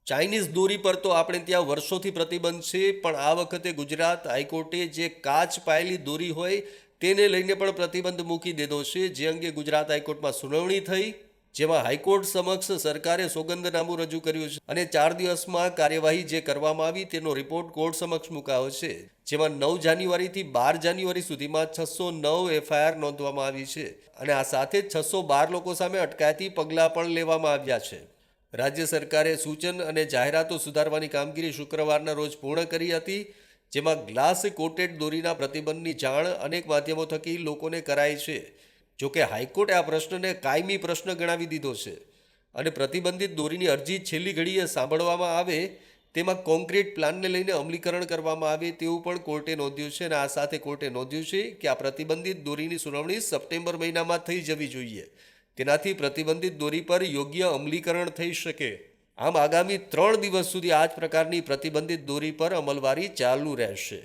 Chinese દોરી પર તો આપણે ત્યાં વર્ષોથી પ્રતિબંધ છે, પણ આ વખતે ગુજરાત હાઈકોર્ટે જે કાચ પાયેલી દોરી હોય તેને લઈને પણ પ્રતિબંધ મૂકી દીધો છે, જે અંગે ગુજરાત હાઈકોર્ટમાં સુનાવણી થઈ, જેમાં હાઈકોર્ટ સમક્ષ સરકારે સોગંદનામું રજૂ કર્યું છે અને 4 દિવસમાં કાર્યવાહી જે કરવામાં આવી તેનો રિપોર્ટ કોર્ટ સમક્ષ મુકાયો છે, જેમાં 9 જાન્યુઆરીથી 12 જાન્યુઆરી સુધીમાં 609 એફઆઈઆર નોંધવામાં આવી છે અને આ સાથે જ 612 લોકો સામે અટકાયતી પગલાં પણ લેવામાં આવ્યા છે. રાજ્ય સરકારે સૂચન અને જાહેરાતો સુધારવાની કામગીરી શુક્રવારના રોજ પૂર્ણ કરી હતી, જેમાં ગ્લાસ કોટેડ દોરીના પ્રતિબંધની જાણ અનેક માધ્યમો થકી લોકોને કરાઈ છે. જોકે હાઈકોર્ટે આ પ્રશ્નને કાયમી પ્રશ્ન ગણાવી દીધો છે અને પ્રતિબંધિત દોરીની અરજી છેલ્લી ઘડીએ સાંભળવામાં આવે તેમાં કોન્ક્રીટ પ્લાનને લઈને અમલીકરણ કરવામાં આવે તેવું પણ કોર્ટે નોંધ્યું છે અને આ સાથે કોર્ટે નોંધ્યું છે કે આ પ્રતિબંધિત દોરીની સુનાવણી સપ્ટેમ્બર મહિનામાં થઈ જવી જોઈએ. તેનાથી પ્રતિબંધિત દોરી પર યોગ્ય અમલીકરણ થઈ શકે. આમ આગામી 3 દિવસ સુધી આ જ પ્રકારની પ્રતિબંધિત દોરી પર અમલવારી ચાલુ રહેશે.